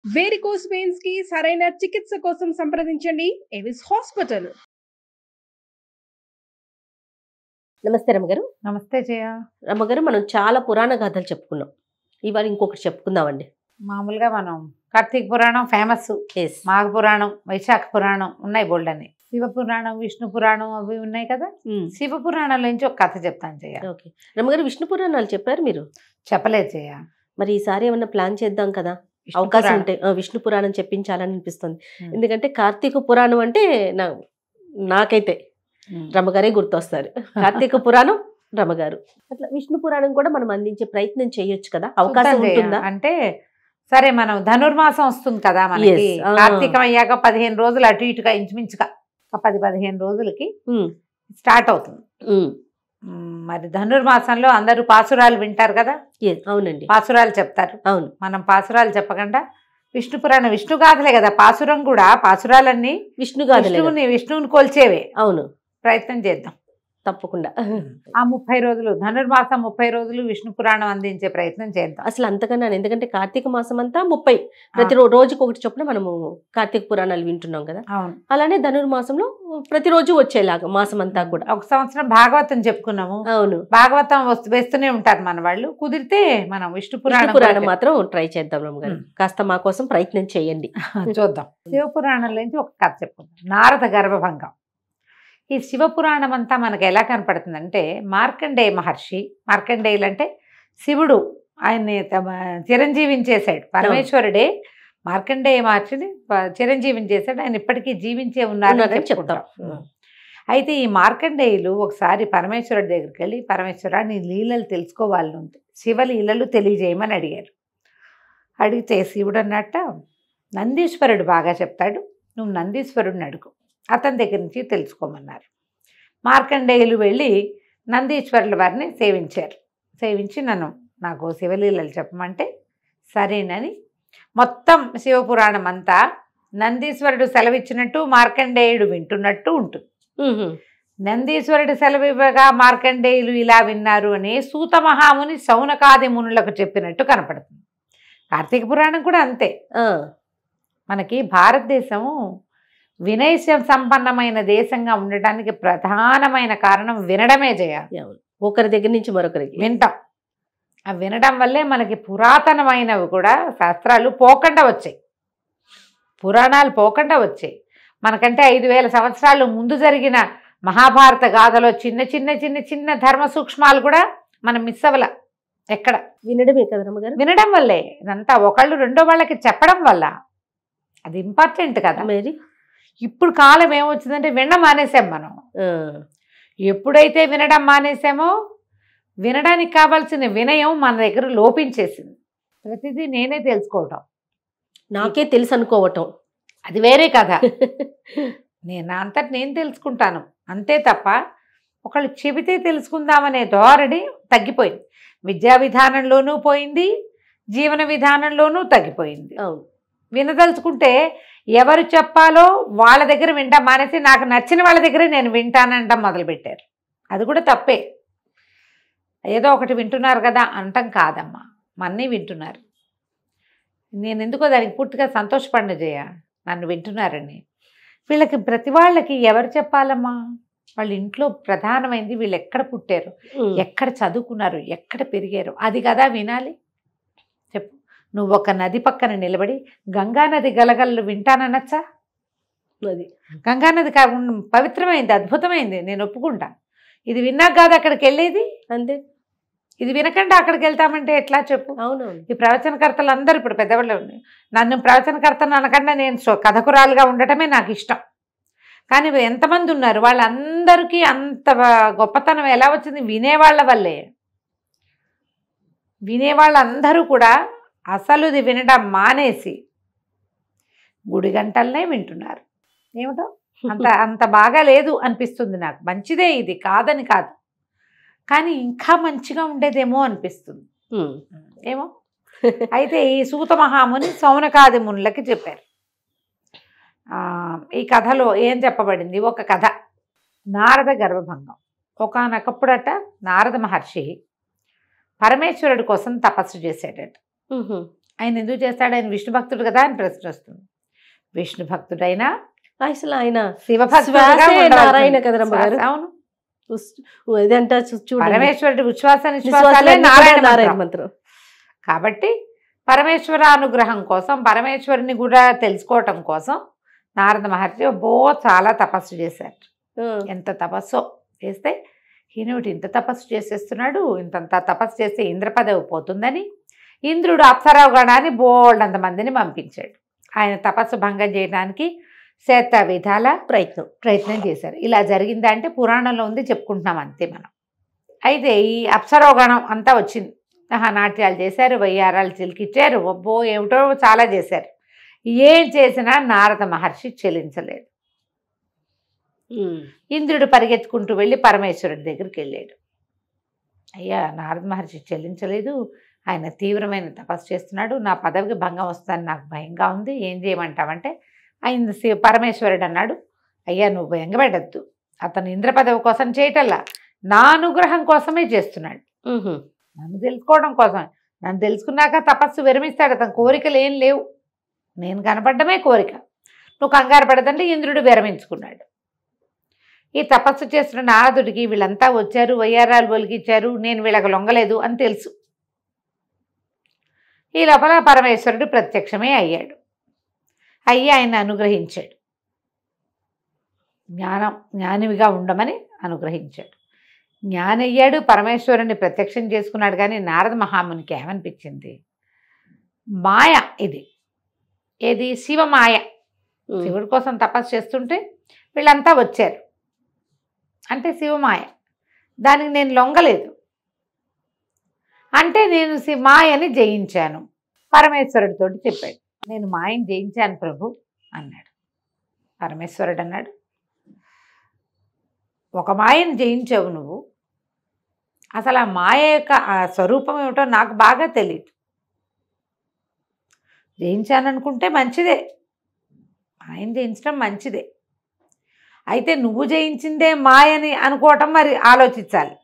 Varicose veins కి సరైన చికిత్స కోసం సంప్రదించండి ఎవిస్ హాస్పిటల్. నమస్తే రమ్మగారు. నమస్తే జయ. రమ్మగారు, మనం చాలా పురాణ గాథలు చెప్పుకున్నాం. ఇవాళ ఇంకొకటి చెప్పుకుందామండి. మామూలుగా మనం కార్తీక పురాణం ఫేమస్, మాఘ పురాణం, వైశాఖ పురాణం ఉన్నాయి బోల్డ్ అని. శివ పురాణం, విష్ణు పురాణం అవి ఉన్నాయి కదా. శివ పురాణాల నుంచి ఒక కథ చెప్తాను జయ. ఓకే రమ్మగారు, విష్ణు పురాణాలు చెప్పారు మీరు? చెప్పలేదు జయ. మరి ఈసారి ఏమన్నా ప్లాన్ చేద్దాం కదా, అవకాశం ఉంటే విష్ణు పురాణం చెప్పించాలని అనిపిస్తుంది. ఎందుకంటే కార్తీక పురాణం అంటే నాకైతే రమ్మగారే గుర్తొస్తారు. కార్తీక పురాణం రమ్మగారు, అట్లా విష్ణు పురాణం కూడా మనం అందించే ప్రయత్నం చేయొచ్చు కదా, అవకాశం ఉంటుందా? అంటే సరే, మనం ధనుర్మాసం వస్తుంది కదా మనకి. కార్తీకం అయ్యాక 15 రోజులు అటు ఇటుగా ఇంచుమించుగా 10-15 రోజులకి స్టార్ట్ అవుతుంది. మరి ధనుర్మాసంలో అందరూ పాసురాలు వింటారు కదా. అవునండి, పాసురాలు చెప్తారు. అవును, మనం పాసురాలు చెప్పకుండా విష్ణు పురాణం, విష్ణు గాథలే కదా. పాసురం కూడా, పాసురాలన్నీ విష్ణువుని కొల్చేవే. అవును, ప్రయత్నం చేద్దాం తప్పకుండా. ఆ 30 రోజులు, ధనుర్మాసం 30 రోజులు విష్ణు పురాణం అందించే ప్రయత్నం చేద్దాం. అసలు అంతకన్నా, ఎందుకంటే కార్తీక మాసం అంతా 30, ప్రతి రోజుకి ఒకటి చొప్పున మనము కార్తీక పురాణాలు వింటున్నాం కదా. అవును, అలానే ధనుర్మాసంలో ప్రతిరోజు వచ్చేలాగా మాసం అంతా కూడా. ఒక సంవత్సరం భాగవతం చెప్పుకున్నాము. అవును, భాగవతం వేస్తూనే ఉంటారు మన వాళ్ళు. కుదిరితే మనం విష్ణు పురాణం మాత్రం ట్రై చేద్దాం రమ్మగారు. కాస్త మా కోసం ప్రయత్నం చేయండి, చూద్దాం. శివపురాణంలో నుంచి ఒక కథ చెప్పుకుందాం, నారద గర్భభంగం. ఈ శివపురాణం అంతా మనకు ఎలా కనపడుతుందంటే, మార్కండేయ మహర్షి, మార్కండేయులు అంటే శివుడు ఆయన్ని చిరంజీవించేశాడు. పరమేశ్వరుడే మార్కండేయ మహర్షిని చిరంజీవించేశాడు. ఆయన ఇప్పటికీ జీవించే ఉన్నారని చెప్తాం. అయితే ఈ మార్కండేయులు ఒకసారి పరమేశ్వరుడి దగ్గరికి వెళ్ళి, పరమేశ్వర నీ లీలలు తెలుసుకోవాలని ఉంది, శివలీలలు తెలియజేయమని అడిగారు. అడిగితే శివుడు అన్నట్ట, నందీశ్వరుడు బాగా చెప్తాడు, నువ్వు నందీశ్వరుడిని అడుగు, అతని దగ్గర నుంచి తెలుసుకోమన్నారు. మార్కండేయులు వెళ్ళి నందీశ్వరుల వారిని సేవించారు. సేవించి నాకు శివలీలలు చెప్పమంటే సరేనని మొత్తం శివపురాణం అంతా నందీశ్వరుడు సెలవిచ్చినట్టు మార్కండేయుడు వింటున్నట్టు ఉంటుంది. నందీశ్వరుడు సెలవివ్వగా మార్కండేయులు ఇలా విన్నారు అని సూత మహాముని శౌనకాది మునులకు చెప్పినట్టు కనపడుతుంది. కార్తీక పురాణం కూడా అంతే. మనకి భారతదేశము వినయ సంపన్నమైన దేశంగా ఉండటానికి ప్రధానమైన కారణం వినడమే చేయాలి. ఒకరి దగ్గర నుంచి మరొకరికి వింటాం. ఆ వినడం వల్లే మనకి పురాతనమైనవి కూడా శాస్త్రాలు పోకుండా వచ్చాయి, పురాణాలు పోకుండా వచ్చాయి. మనకంటే 5000 సంవత్సరాలు ముందు జరిగిన మహాభారత గాథలో చిన్న చిన్న చిన్న చిన్న ధర్మ సూక్ష్మాలు కూడా మనం మిస్ అవ్వాల. ఎక్కడ వినడమే కదా రమ్మగారు, వినడం వల్లే ఇదంతా. ఒకళ్ళు రెండో వాళ్ళకి చెప్పడం వల్ల అది ఇంపార్టెంట్ కదా. మరి ఇప్పుడు కాలం ఏమొచ్చిందంటే వినడం మానేసాం మనం. ఎప్పుడైతే వినడం మానేసామో వినడానికి కావాల్సిన వినయం మన దగ్గర లోపించేసింది. ప్రతిదీ నేనే తెలుసుకోవటం, నాకే తెలుసు అనుకోవటం, అది వేరే కథ. అంతటి నేను తెలుసుకుంటాను అంతే తప్ప ఒకళ్ళు చెబితే తెలుసుకుందామనే ధోరణి తగ్గిపోయింది. విద్యా విధానంలోనూ పోయింది, జీవన విధానంలోనూ తగ్గిపోయింది. వినదలుచుకుంటే ఎవరు చెప్పాలో వాళ్ళ దగ్గర వింటాం మానేసి నాకు నచ్చిన వాళ్ళ దగ్గరే నేను వింటానంటాం మొదలుపెట్టారు. అది కూడా తప్పే. ఏదో ఒకటి వింటున్నారు కదా అంటాం కాదమ్మా, మన్నీ వింటున్నారు. నేను ఎందుకో దానికి పూర్తిగా సంతోషపడిన చేయ, నన్ను వింటున్నారని. వీళ్ళకి ప్రతి వాళ్ళకి ఎవరు చెప్పాలమ్మా? వాళ్ళ ఇంట్లో ప్రధానమైంది వీళ్ళు ఎక్కడ పుట్టారు, ఎక్కడ చదువుకున్నారు, ఎక్కడ పెరిగారు, అది కదా వినాలి. చెప్పు, నువ్వు ఒక నది పక్కన నిలబడి గంగానది గలగలలు వింటాననచ్చా? అది గంగానది పవిత్రమైంది, అద్భుతమైంది, నేను ఒప్పుకుంటా. ఇది విన్నాక కాదు అక్కడికి వెళ్ళేది. అంతే, ఇది వినకుండా అక్కడికి వెళ్తామంటే ఎట్లా చెప్పు? అవునవును. ఈ ప్రవచనకర్తలు అందరూ ఇప్పుడు పెద్దవాళ్ళు, నన్ను ప్రవచనకర్తను అనకుండా నేను కథకురాలుగా ఉండటమే నాకు ఇష్టం. కానీ ఎంతమంది ఉన్నారు, వాళ్ళందరికీ అంత గొప్పతనం ఎలా వచ్చింది? వినేవాళ్ళ వల్లే. వినేవాళ్ళందరూ కూడా అసలు ఇది వినడం మానేసి గుడి గంటలనే వింటున్నారు. ఏమిటో అంత బాగా లేదు అనిపిస్తుంది నాకు. మంచిదే, ఇది కాదని కాదు, కానీ ఇంకా మంచిగా ఉండేదేమో అనిపిస్తుంది. ఏమో. అయితే ఈ సూత మహాముని శౌనకాది మునులకి చెప్పారు. ఈ కథలో ఏం చెప్పబడింది? ఒక కథ, నారద గర్భభంగం. ఒకానొకప్పుడట నారద మహర్షి పరమేశ్వరుడి కోసం తపస్సు చేసేటట్టు. ఆయన ఎందుకు చేస్తాడు, ఆయన విష్ణు భక్తుడు కదా అని ప్రశ్న వస్తుంది. విష్ణు భక్తుడైనా అసలు ఆయన శివభక్తుడుగా శ్వాసే ఉండవలసింది. నారాయణ కదా రమ్మగారు. అవును, ఇదంతా చూడండి, పరమేశ్వరుడి ఉచ్ఛ్వాస నిశ్వాసాలే విశ్వాసాలన్నీ నారాయణ నారాయణ మంత్రం. మంత్రం. కాబట్టి పరమేశ్వర అనుగ్రహం కోసం, పరమేశ్వరుని కూడా తెలుసుకోవటం కోసం నారద మహర్షి చాలా తపస్సు చేశారు. ఎంత తపస్సో చేస్తే ఈయనటి ఇంత తపస్సు చేసేస్తున్నాడు, ఇంతంత తపస్సు చేస్తే ఇంద్ర పదవి పోతుందని ఇంద్రుడు అప్సరాగణాన్ని బోల్డంత మందిని పంపించాడు. ఆయన తపస్సు భంగం చేయడానికి శత విధాల ప్రయత్నం చేశారు. ఇలా జరిగిందా అంటే పురాణంలో ఉంది, చెప్పుకుంటున్నాం అంతే మనం. అయితే ఈ అప్సరాగణం అంతా వచ్చింది, నాట్యాలు చేశారు, వయ్యారాలు చిలికిచ్చారు, ఒబ్బో ఏమిటో చాలా చేశారు. ఏం చేసినా నారద మహర్షి చెలించలేదు. ఇంద్రుడు పరిగెత్తుకుంటూ వెళ్ళి పరమేశ్వరుడి దగ్గరికి వెళ్ళాడు. అయ్యా, నారద మహర్షి చెల్లించలేదు, ఆయన తీవ్రమైన తపస్సు చేస్తున్నాడు, నా పదవికి భంగం వస్తుందని నాకు భయంగా ఉంది, ఏం చేయమంటావంటే ఆయన పరమేశ్వరుడు అన్నాడు, అయ్యా నువ్వు భయంగపెట్టద్దు, అతను ఇంద్ర పదవి కోసం చేయటల్లా నా అనుగ్రహం కోసమే చేస్తున్నాడు, నన్ను తెలుసుకోవడం కోసం. నన్ను తెలుసుకున్నాక తపస్సు విరమిస్తాడు, అతని కోరికలు ఏం లేవు, నేను కనపడమే కోరిక, నువ్వు కంగారు పడదంటే ఇంద్రుడు విరమించుకున్నాడు. ఈ తపస్సు చేస్తున్న నారదుడికి వీళ్ళంతా వచ్చారు, వయ్యారాలు ఒలికిచ్చారు, నేను వీళ్ళకి లొంగలేదు అని తెలుసు. ఈ లోపల పరమేశ్వరుడు ప్రత్యక్షమే అయ్యాడు. అయ్యి ఆయన అనుగ్రహించాడు, జ్ఞానివిగా ఉండమని అనుగ్రహించాడు. జ్ఞానయ్యాడు, పరమేశ్వరుని ప్రత్యక్షం చేసుకున్నాడు. కానీ నారద మహామునికి ఏమనిపించింది, మాయ ఇది, ఏది శివమాయ. శివుడి కోసం తపస్సు చేస్తుంటే వీళ్ళంతా వచ్చారు అంటే శివమాయ, దానికి నేను లొంగలేదు అంటే నేను మాయని జయించాను. పరమేశ్వరుడితో చెప్పాడు, నేను మాయని జయించాను ప్రభు అన్నాడు. పరమేశ్వరుడు అన్నాడు, ఒక మాయని జయించావు నువ్వు, అసలు ఆ మాయ యొక్క ఆ స్వరూపం ఏమిటో నాకు బాగా తెలియదు. జయించాననుకుంటే మంచిదే, మాయని జయించడం మంచిదే, అయితే నువ్వు జయించిందే మాయని అనుకోవటం మరి ఆలోచించాలి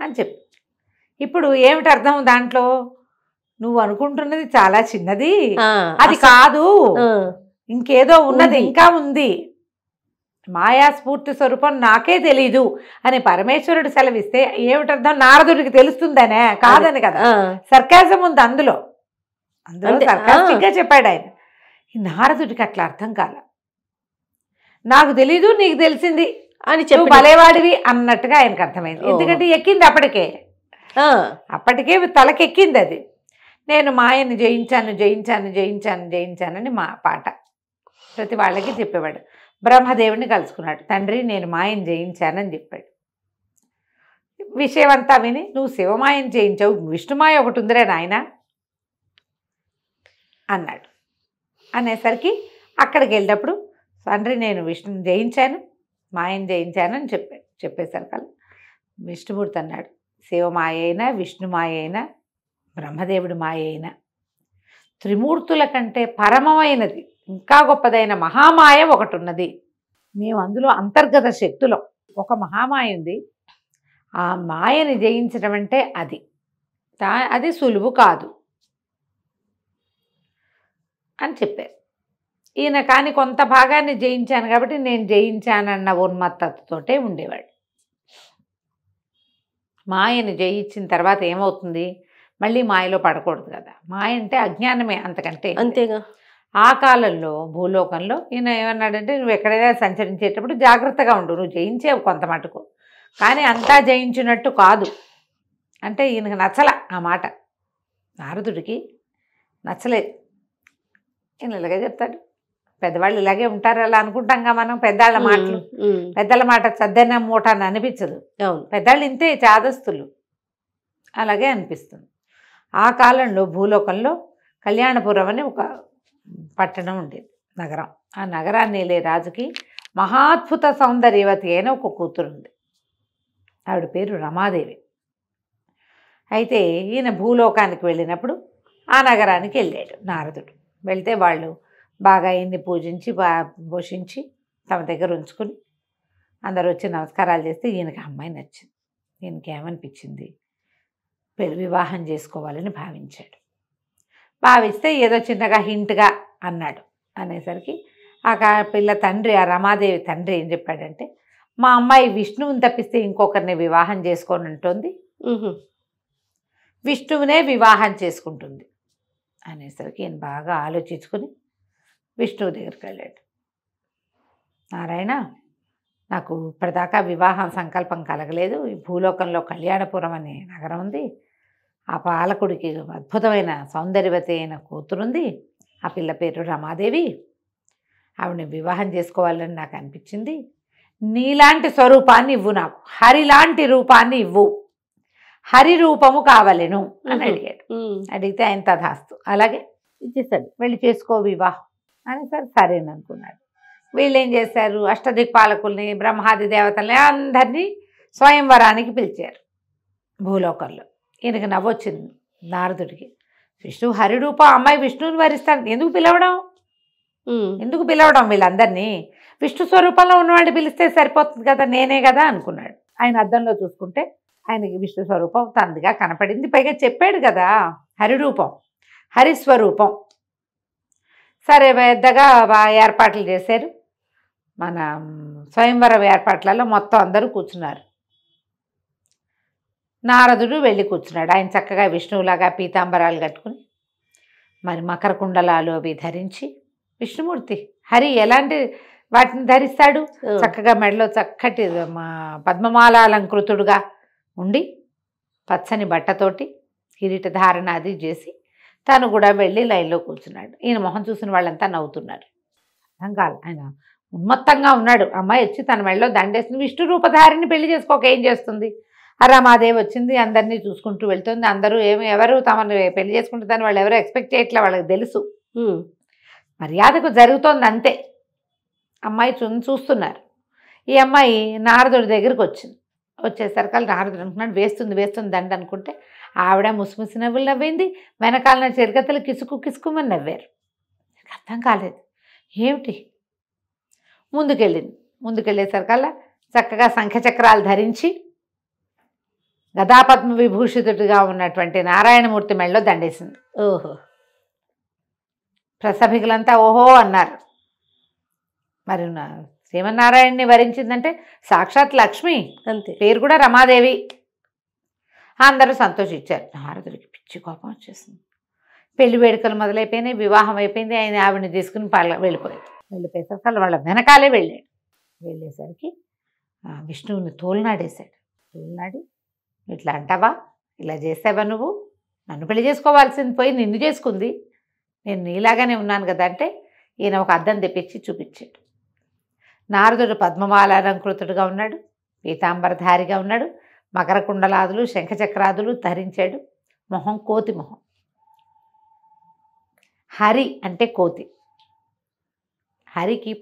అని చెప్పి. ఇప్పుడు ఏమిటి అర్థం దాంట్లో, నువ్వు అనుకుంటున్నది చాలా చిన్నది, అది కాదు, ఇంకేదో ఉన్నది, ఇంకా ఉంది, మాయా స్ఫూర్తి స్వరూపం నాకే తెలీదు అని పరమేశ్వరుడు సెలవిస్తే ఏమిటర్థం, నారదుడికి తెలుస్తుందనే కాదని కదా, సర్కాజం ఉంది అందులో సర్కాస్టిక్గా చెప్పాడు ఆయన. ఈ నారదుడికి అట్లా అర్థం కాల, నాకు తెలీదు నీకు తెలిసింది అని చెప్పి భలేవాడివి అన్నట్టుగా ఆయనకు అర్థమైంది. ఎందుకంటే ఎక్కింది అప్పటికే తలకెక్కింది అది. నేను మాయని జయించాను జయించాను జయించాను జయించానని మా పాట ప్రతి వాళ్ళకి చెప్పేవాడు. బ్రహ్మదేవుడిని కలుసుకున్నాడు, తండ్రి నేను మాయని జయించానని చెప్పాడు. విషయం అంతా విని, నువ్వు శివమాయని జయించావు, విష్ణుమాయ ఒకటి ఉందిరే నాయన అన్నాడు. అనేసరికి అక్కడికి వెళ్ళినప్పుడు, తండ్రి నేను విష్ణుని జయించాను, మాయని జయించాను అని చెప్పేసరికి విష్ణుమూర్తి అన్నాడు, శివమాయ అయినా విష్ణుమాయ అయినా బ్రహ్మదేవుడి మాయ అయినా త్రిమూర్తుల కంటే పరమమైనది ఇంకా గొప్పదైన మహామాయ ఒకటి ఉన్నది. మేము అందులో అంతర్గత శక్తులం, ఒక మహామాయ ఉంది, ఆ మాయని జయించడం అంటే అది సులువు కాదు అని చెప్పారు. ఈయన కానీ కొంత భాగాన్ని జయించాను కాబట్టి నేను జయించానన్న ఉన్మత్తతోటే ఉండేవాడు. మాయని జయించిన తర్వాత ఏమవుతుంది, మళ్ళీ మాయలో పడకూడదు కదా, మాయ అంటే అజ్ఞానమే, అంతకంటే అంతేగా. ఆ కాలంలో భూలోకంలో ఈయన ఏమన్నాడంటే, నువ్వు ఎక్కడైనా సంచరించేటప్పుడు జాగ్రత్తగా ఉండు, నువ్వు జయించేవు కొంత మటుకు, కానీ అంతా జయించినట్టు కాదు అంటే ఈయనకు నచ్చల ఆ మాట, నారదుడికి నచ్చలేదు. ఈయన ఇలాగే చెప్తాడు, పెద్దవాళ్ళు ఇలాగే ఉంటారు అలా అనుకుంటాంగా మనం, పెద్దల మాట చద్దన్న మూట అని అనిపించదు, పెద్దవాళ్ళు ఇంతే చాదస్తులు, అలాగే అనిపిస్తుంది. ఆ కాలంలో భూలోకంలో కళ్యాణపురం అని ఒక పట్టణం ఉండేది, నగరం. ఆ నగరాన్ని వెళ్ళే రాజుకి మహాద్భుత సౌందర్యవతి అయిన ఒక కూతురు ఉంది, ఆవిడ పేరు రమాదేవి. అయితే ఈయన భూలోకానికి వెళ్ళినప్పుడు ఆ నగరానికి వెళ్ళాడు నారదుడు. వెళ్తే వాళ్ళు బాగా ఈయన్ని పూజించి పోషించి తమ దగ్గర ఉంచుకుని అందరూ వచ్చి నమస్కారాలు చేస్తే ఈయనకి అమ్మాయి నచ్చింది. ఈయనకి ఏమనిపించింది, వివాహం చేసుకోవాలని భావించాడు. భావిస్తే ఏదో చిన్నగా హింట్గా అన్నాడు. అనేసరికి ఆ పిల్ల తండ్రి, ఆ రమాదేవి తండ్రి ఏం చెప్పాడంటే, మా అమ్మాయి విష్ణువుని తప్పిస్తే ఇంకొకరిని వివాహం చేసుకోనంటుంది, విష్ణువునే వివాహం చేసుకుంటుంది అనేసరికి ఈయన బాగా ఆలోచించుకుని విష్ణువు దగ్గరికి వెళ్ళాడు. నారాయణ, నాకు ఇప్పటిదాకా వివాహం సంకల్పం కలగలేదు. ఈ భూలోకంలో కళ్యాణపురం అనే నగరం ఉంది. ఆ పాలకుడికి అద్భుతమైన సౌందర్యవతి అయిన కూతురుంది. ఆ పిల్ల పేరు రమాదేవి. ఆవిడని వివాహం చేసుకోవాలని నాకు అనిపించింది. నీలాంటి స్వరూపాన్ని ఇవ్వు, నాకు హరిలాంటి రూపాన్ని ఇవ్వు, హరి రూపము కావలెను అని అడిగాడు. అడిగితే ఆయన తథాస్తు అలాగే ఇచ్చేసాడు. వెళ్ళి చేసుకో వివాహం అని సరేననుకున్నాడు. వీళ్ళు ఏం చేశారు, అష్టదిక్పాలకుల్ని, బ్రహ్మాది దేవతల్ని అందరినీ స్వయంవరానికి పిలిచారు భూలోకంలో. ఈయనకి నవ్వొచ్చింది నారదుడికి. విష్ణువు హరిరూపం, అమ్మాయి విష్ణువుని వరిస్తాడు, ఎందుకు పిలవడం వీళ్ళందరినీ? విష్ణు స్వరూపంలో ఉన్నవాడిని పిలిస్తే సరిపోతుంది కదా, నేనే కదా అనుకున్నాడు. ఆయన అద్దంలో చూసుకుంటే ఆయనకి విష్ణు స్వరూపం తందిగా కనపడింది. పైగా చెప్పాడు కదా హరిరూపం, హరిస్వరూపం. సరే పెద్దగా ఏర్పాట్లు చేశారు. మన స్వయంవరం ఏర్పాట్లలో మొత్తం అందరూ కూర్చున్నారు. నారదుడు వెళ్ళి కూర్చున్నాడు. ఆయన చక్కగా విష్ణువులాగా పీతాంబరాలు కట్టుకుని, మరి మకర కుండలాలు అవి ధరించి, విష్ణుమూర్తి హరి ఎలాంటి వాటిని ధరిస్తాడు, చక్కగా మెడలో చక్కటి పద్మమాలాలంకృతుడుగా ఉండి పచ్చని బట్టతోటి కిరీట ధారణ అది చేసి తను కూడా వెళ్ళి లైన్లో కూర్చున్నాడు. ఈయన మొహం చూసిన వాళ్ళంతా నవ్వుతున్నారు. అర్థం కాదు, ఆయన ఉన్మత్తంగా ఉన్నాడు. అమ్మాయి వచ్చి తన మెడలో దండేస్తుంది. విష్ణు రూపధారిని పెళ్లి చేసుకోక ఏం చేస్తుంది? రమాదేవి వచ్చింది, అందరినీ చూసుకుంటూ వెళ్తుంది. అందరూ ఎవరు తమను పెళ్లి చేసుకుంటుందని వాళ్ళు ఎవరో ఎక్స్పెక్ట్ చేయట్లే, వాళ్ళకి తెలుసు. మర్యాదకు జరుగుతోంది అంతే. అమ్మాయి చూస్తున్నారు. ఈ అమ్మాయి నారదుడి దగ్గరికి వచ్చింది. వచ్చేసరికి నారదుడు అనుకున్నాడు వేస్తుంది దండ అనుకుంటే, ఆవిడ ముసిముసి నవ్వులు నవ్వింది. వెనకాలన చెరికత్తలు కిసుకుమని నవ్వారు. అర్థం కాలేదు ఏమిటి. ముందుకెళ్ళేసరికల్లా చక్కగా శంఖచక్రాలు ధరించి గదాపద్మ విభూషితుడిగా ఉన్నటువంటి నారాయణమూర్తి మెళ్ళలో దండేసింది. ఓహో, ప్రసభికులంతా ఓహో అన్నారు. మరి శ్రీమన్నారాయణని వరించిందంటే సాక్షాత్ లక్ష్మి, అంతే, పేరు కూడా రమాదేవి. అందరూ సంతోషించారు. నారదుడికి పిచ్చి కోపం వచ్చేసింది. పెళ్లి వేడుకలు మొదలైపోయినాయి, వివాహం అయిపోయింది. ఆయన ఆవిడని తీసుకుని వెళ్ళిపోయేసరికి వాళ్ళ వెనకాలే వెళ్ళేసరికి విష్ణువుని తోలునాడేశాడు. తోలునాడి, ఇట్లా అంటావా, ఇలా చేసావా, నువ్వు నన్ను పెళ్లి చేసుకోవాల్సింది పోయి నిన్ను చేసుకుంది, నేను నీలాగానే ఉన్నాను కదా అంటే ఈయన ఒక అద్దం తెప్పించి చూపించాడు. నారదుడు పద్మమాలాలంకృతుడుగా ఉన్నాడు, పీతాంబరధారిగా ఉన్నాడు, మకర కుండలాదులు శంఖచక్రాదులు ధరించాడు. మొహం కోతి మొహం. హరి అంటే కోతి. హరికి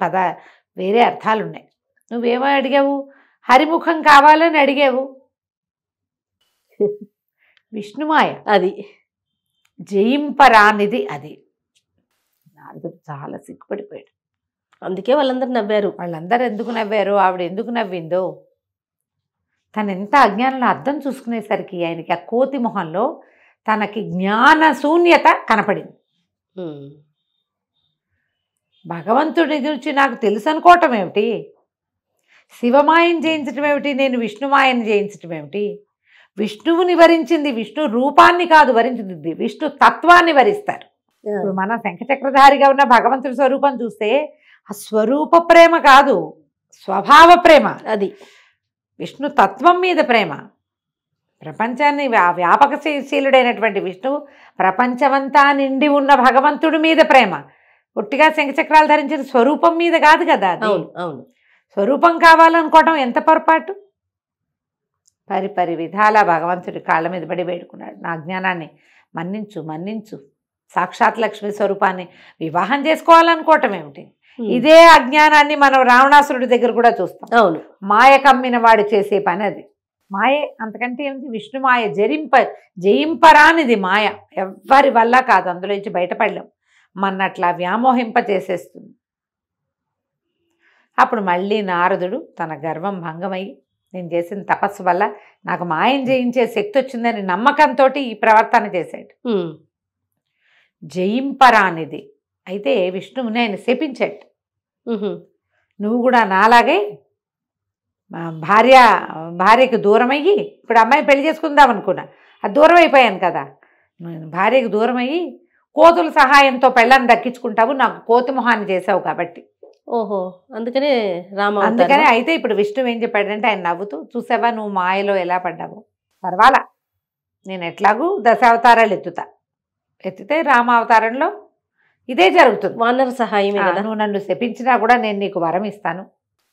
వేరే అర్థాలున్నాయి. నువ్వేమో అడిగావు, హరిముఖం కావాలని అడిగావు. విష్ణుమాయ అది, జయింపరానిది అది. నారదుడు చాలా సిగ్గుపడిపోయాడు. అందుకే వాళ్ళందరూ నవ్వారు. వాళ్ళందరూ ఎందుకు నవ్వారు, ఆవిడ ఎందుకు నవ్విందో, తను ఎంత అజ్ఞానంలో అర్థం చూసుకునేసరికి ఆయనకి ఆ కోతి మొహంలో తనకి జ్ఞాన శూన్యత కనపడింది. భగవంతుడి గురించి నాకు తెలుసు అనుకోవటం ఏమిటి, శివమాయను జయించటం ఏమిటి, నేను విష్ణుమాయను జయించటం ఏమిటి? విష్ణువుని వరించింది విష్ణు రూపాన్ని కాదు వరించింది, విష్ణు తత్వాన్ని వరిస్తారు. ఇప్పుడు మన శంఖచక్రధారిగా ఉన్న భగవంతుడి స్వరూపం చూస్తే ఆ స్వరూప ప్రేమ కాదు, స్వభావ ప్రేమ. అది విష్ణు తత్వం మీద ప్రేమ. ప్రపంచాన్ని వ్యాపకశీలుడైనటువంటి విష్ణువు ప్రపంచమంతా నిండి ఉన్న భగవంతుడి మీద ప్రేమ. పుట్టిగా శంఖచక్రాలు ధరించిన స్వరూపం మీద కాదు కదా. అవును, స్వరూపం కావాలనుకోవడం ఎంత పొరపాటు. పరిపరి విధాల భగవంతుడి కాళ్ళ మీద పడి వేడుకున్నాడు, నా జ్ఞానాన్ని మన్నించు, సాక్షాత్ లక్ష్మి స్వరూపాన్ని వివాహం చేసుకోవాలనుకోవటం ఏమిటి? ఇదే అజ్ఞానాన్ని మనం రావణాసురుడి దగ్గర కూడా చూస్తాం. అవును, మాయ కమ్మిన వాడు చేసే పని అది. మాయే, అంతకంటే ఏమిటి? విష్ణు మాయ జయింపరానిది మాయ, ఎవ్వరి వల్ల కాదు, అందులో నుంచి బయటపడలేం. మన్నట్లా వ్యామోహింప చేసేస్తుంది. అప్పుడు మళ్ళీ నారదుడు తన గర్వం భంగమయ్యి నేను చేసిన తపస్సు వల్ల నాకు మాయం జయించే శక్తి వచ్చిందని నమ్మకంతో ఈ ప్రవర్తన చేశాడు. జయింపరానిది. అయితే విష్ణువుని ఆయన శపించాడు. నువ్వు కూడా నాలాగే భార్యకు దూరం అయ్యి, ఇప్పుడు అమ్మాయి పెళ్లి చేసుకుందాం అనుకున్నా, అది దూరం అయిపోయాను కదా, నేను భార్యకు దూరం అయ్యి కోతుల సహాయంతో పెళ్ళాన్ని దక్కించుకుంటావు, నాకు కోతి మొహాన్ని చేసావు కాబట్టి. ఓహో, అందుకనే రామ. అందుకనే అయితే ఇప్పుడు విష్ణువు ఏం చెప్పాడంటే, ఆయన నవ్వుతూ, చూసావా నువ్వు మాయలో ఎలా పడ్డావు, పర్వాలా నేను ఎట్లాగూ దశావతారాలు ఎత్తితే రామావతారంలో ఇదే జరుగుతుంది. వానర సహాయమే కదా. నువ్వు నన్ను శపించినా కూడా నేను నీకు వరం ఇస్తాను.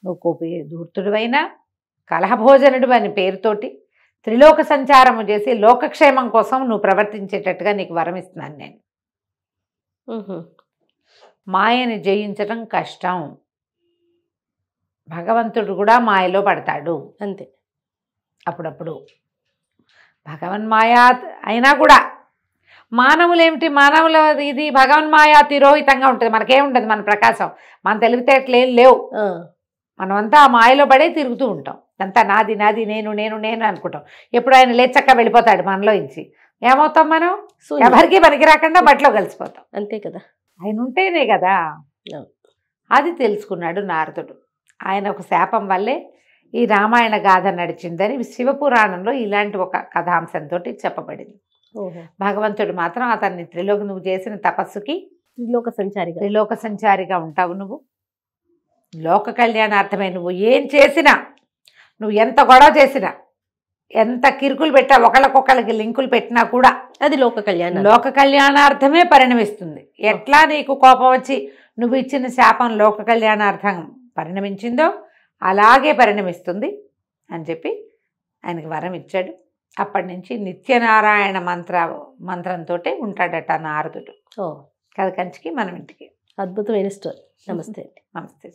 నువ్వు కోపి ధూర్తుడివైనా కలహభోజనుడు అని పేరుతోటి త్రిలోక సంచారము చేసి లోకక్షేమం కోసం నువ్వు ప్రవర్తించేటట్టుగా నీకు వరం ఇస్తున్నాను నేను. మాయని జయించడం కష్టం, భగవంతుడు కూడా మాయలో పడతాడు అంతే. అప్పుడప్పుడు భగవన్మాయా అయినా కూడా మానవులేమిటి, మానవుల ఇది భగవన్మాయా తిరోహితంగా ఉంటుంది. మనకేముంటుంది, మన ప్రకాశం, మన తెలివితేటలు ఏం లేవు. మనమంతా ఆ మాయలో పడే తిరుగుతూ ఉంటాం. అంతా నాది నాది, నేను నేను నేను అనుకుంటాం. ఎప్పుడు ఆయన లేచక్క వెళ్ళిపోతాడు మనలో ఇంచి, ఏమవుతాం మనం, ఎవరికి పనికి రాకుండా బట్టలో కలిసిపోతాం. అంతే కదా, ఆయన ఉంటేనే కదా. అది తెలుసుకున్నాడు నారదుడు. ఆయన ఒక శాపం వల్లే ఈ రామాయణ గాథ నడిచిందని శివపురాణంలో ఇలాంటి ఒక కథాంశంతో చెప్పబడింది. భగవంతుడు మాత్రం అతన్ని నువ్వు చేసిన తపస్సుకి త్రిలోక సంచారిగా ఉంటావు, నువ్వు లోక కళ్యాణార్థమే. నువ్వు ఏం చేసినా, నువ్వు ఎంత గొడవ చేసినా, ఎంత కిరుకులు పెట్టా, ఒకళ్ళకొకళ్ళకి లింకులు పెట్టినా కూడా అది లోక కళ్యాణార్థమే పరిణమిస్తుంది. ఎట్లా నీకు కోపం వచ్చి నువ్వు ఇచ్చిన శాపం లోక కళ్యాణార్థం పరిణమించిందో అలాగే పరిణమిస్తుంది అని చెప్పి ఆయనకి వరం ఇచ్చాడు. అప్పటి నుంచి నిత్యనారాయణ మంత్రంతో ఉంటాడట నారదుడు. కథ కంచికి మనం ఇంటికి. అద్భుతమైన స్టోరీ. నమస్తే. నమస్తే.